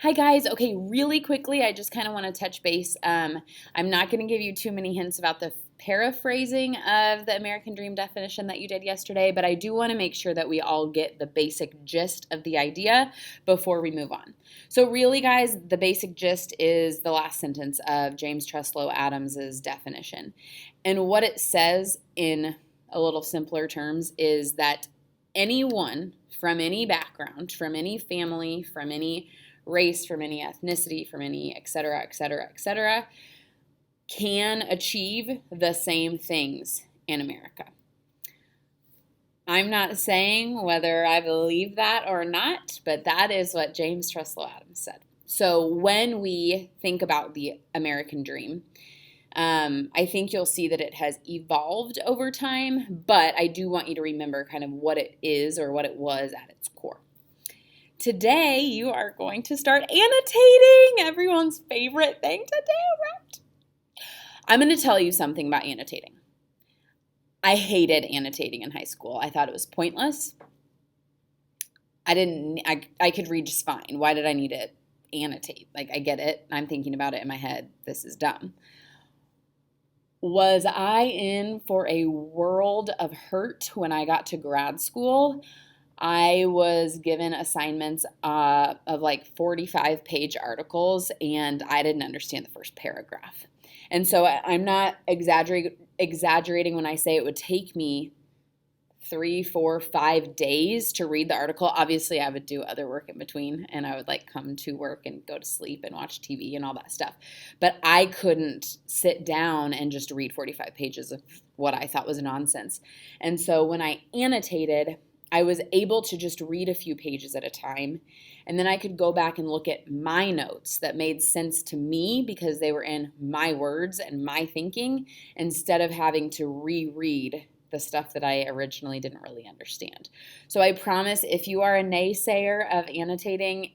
Hi guys. Okay, really quickly, I just kind of want to touch base. I'm not going to give you too many hints about the paraphrasing of the American Dream definition that you did yesterday, but I do want to make sure that we all get the basic gist of the idea before we move on. So really, guys, the basic gist is the last sentence of James Truslow Adams's definition. And what it says in a little simpler terms is that anyone from any background, from any family, from any race, from any ethnicity, from any et cetera, et cetera, et cetera, can achieve the same things in America. I'm not saying whether I believe that or not, but that is what James Truslow Adams said. So when we think about the American dream, I think you'll see that it has evolved over time, but I do want you to remember kind of what it is or what it was at its core. Today, you are going to start annotating, everyone's favorite thing to do, right? I'm going to tell you something about annotating. I hated annotating in high school. I thought it was pointless. I could read just fine. Why did I need to annotate? Like, I get it. I'm thinking about it in my head. This is dumb. Was I in for a world of hurt when I got to grad school? I was given assignments of like 45-page articles, and I didn't understand the first paragraph. And so I'm not exaggerating when I say it would take me 3, 4, 5 days to read the article. Obviously, I would do other work in between, and I would like come to work and go to sleep and watch TV and all that stuff. But I couldn't sit down and just read 45 pages of what I thought was nonsense. And so when I annotated, I was able to just read a few pages at a time, and then I could go back and look at my notes that made sense to me because they were in my words and my thinking, instead of having to reread the stuff that I originally didn't really understand. So I promise, if you are a naysayer of annotating,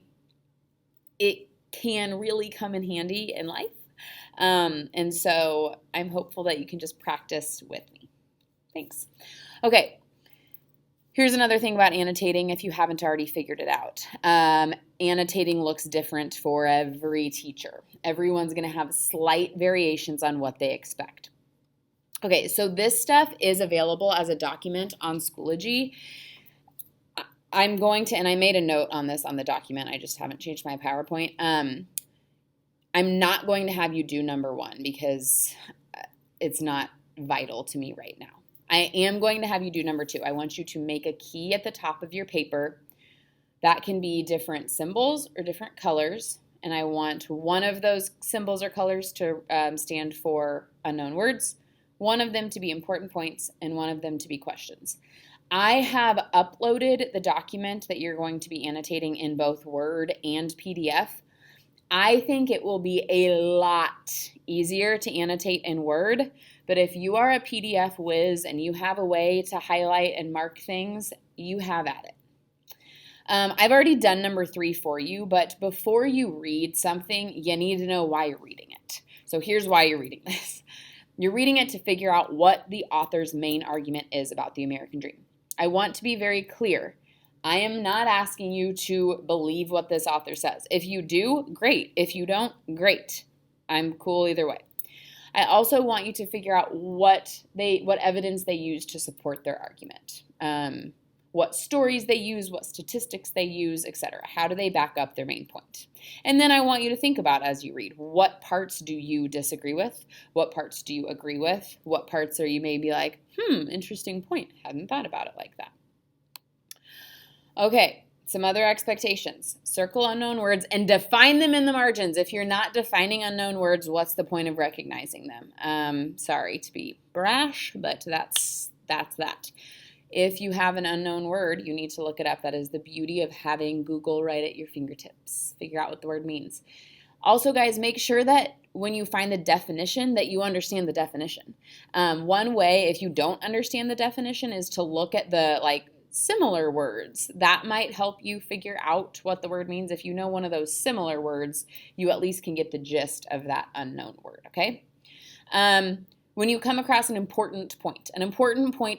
it can really come in handy in life. And so I'm hopeful that you can just practice with me. Thanks. Okay. Here's another thing about annotating, if you haven't already figured it out. Annotating looks different for every teacher. Everyone's going to have slight variations on what they expect. Okay, so this stuff is available as a document on Schoology. I'm going to, and I made a note on this on the document, I just haven't changed my PowerPoint. I'm not going to have you do number 1 because it's not vital to me right now. I am going to have you do number 2. I want you to make a key at the top of your paper. That can be different symbols or different colors, and I want one of those symbols or colors to stand for unknown words, one of them to be important points, and one of them to be questions. I have uploaded the document that you're going to be annotating in both Word and PDF. I think it will be a lot easier to annotate in Word, but if you are a PDF whiz and you have a way to highlight and mark things, you have at it. I've already done number 3 for you, but before you read something, you need to know why you're reading it. So here's why you're reading this. You're reading it to figure out what the author's main argument is about the American dream. I want to be very clear. I am not asking you to believe what this author says. If you do, great. If you don't, great. I'm cool either way. I also want you to figure out what evidence they use to support their argument. What stories they use, what statistics they use, etc. How do they back up their main point? And then I want you to think about, as you read, what parts do you disagree with? What parts do you agree with? What parts are you maybe like, interesting point. Hadn't thought about it like that. Okay, some other expectations. Circle unknown words and define them in the margins. If you're not defining unknown words, what's the point of recognizing them? Sorry to be brash, but that's that. If you have an unknown word, you need to look it up. That is the beauty of having Google right at your fingertips. Figure out what the word means. Also, guys, make sure that when you find the definition that you understand the definition. One way, if you don't understand the definition, is to look at the similar words. That might help you figure out what the word means. If you know one of those similar words, you at least can get the gist of that unknown word, okay? When you come across an important point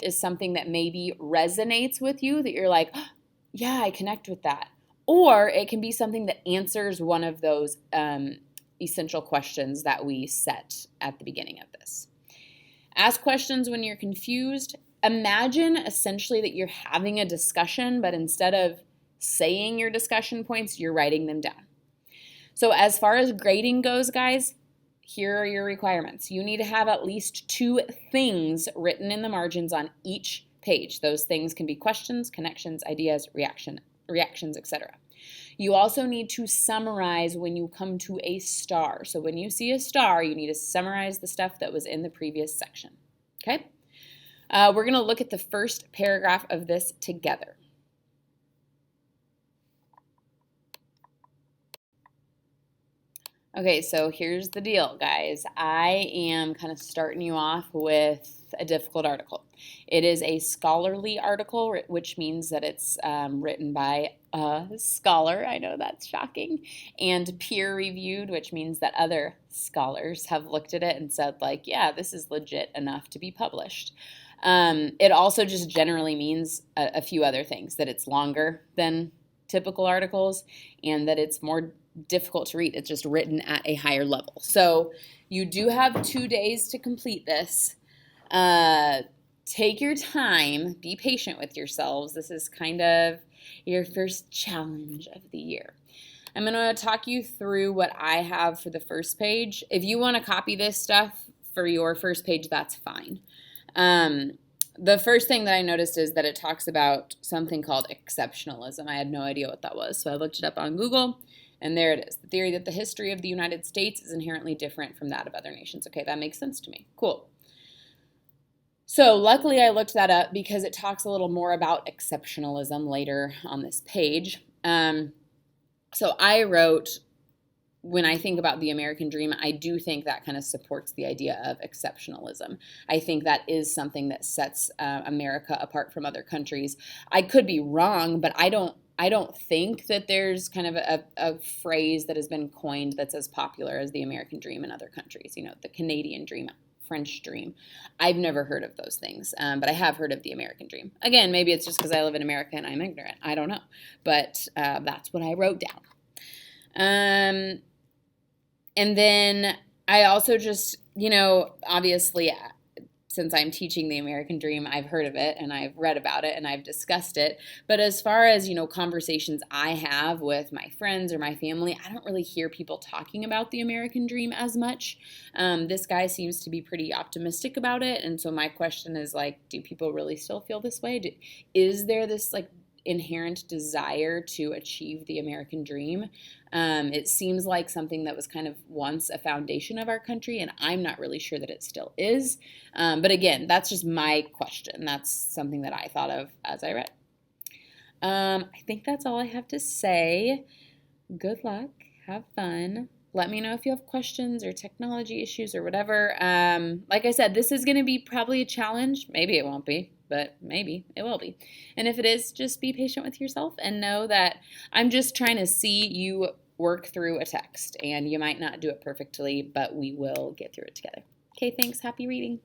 is something that maybe resonates with you, that you're like, oh, yeah, I connect with that. or it can be something that answers one of those essential questions that we set at the beginning of this. Ask questions when you're confused. Imagine essentially that you're having a discussion, but instead of saying your discussion points, you're writing them down. So as far as grading goes, guys, here are your requirements. You need to have at least 2 things written in the margins on each page. Those things can be questions, connections, ideas, reactions, etc. You also need to summarize when you come to a star. So when you see a star, you need to summarize the stuff that was in the previous section. Okay? We're going to look at the first paragraph of this together. Okay, so here's the deal, guys. I am kind of starting you off with a difficult article. It is a scholarly article, which means that it's written by a scholar. I know that's shocking. And peer-reviewed, which means that other scholars have looked at it and said, like, yeah, this is legit enough to be published. It also just generally means a few other things, that it's longer than typical articles and that it's more difficult to read. It's just written at a higher level. So you do have 2 days to complete this. Take your time. Be patient with yourselves. This is kind of your first challenge of the year. I'm going to talk you through what I have for the first page. If you want to copy this stuff for your first page, that's fine. The first thing that I noticed is that it talks about something called exceptionalism. I had no idea what that was, so I looked it up on Google. And there it is, the theory that the history of the United States is inherently different from that of other nations. Okay, that makes sense to me. Cool. So luckily I looked that up because it talks a little more about exceptionalism later on this page. So I wrote, when I think about the American dream, I do think that kind of supports the idea of exceptionalism. I think that is something that sets America apart from other countries. I could be wrong, but I don't think that there's kind of a phrase that has been coined that's as popular as the American dream in other countries. You know, the Canadian dream, French dream. I've never heard of those things, but I have heard of the American dream. Again, maybe it's just because I live in America and I'm ignorant. I don't know. But that's what I wrote down. And then I also just, you know, obviously, since I'm teaching the American dream, I've heard of it and I've read about it and I've discussed it. But as far as, you know, conversations I have with my friends or my family, I don't really hear people talking about the American dream as much. This guy seems to be pretty optimistic about it. And so my question is, like, do people really still feel this way? Is there this, like, inherent desire to achieve the American dream? It seems like something that was kind of once a foundation of our country, and I'm not really sure that it still is. But again, that's just my question. That's something that I thought of as I read. I think that's all I have to say. Good luck. Have fun. Let me know if you have questions or technology issues or whatever. Like I said, this is going to be probably a challenge. Maybe it won't be, but maybe it will be. And if it is, just be patient with yourself and know that I'm just trying to see you work through a text. And you might not do it perfectly, but we will get through it together. Okay, thanks. Happy reading.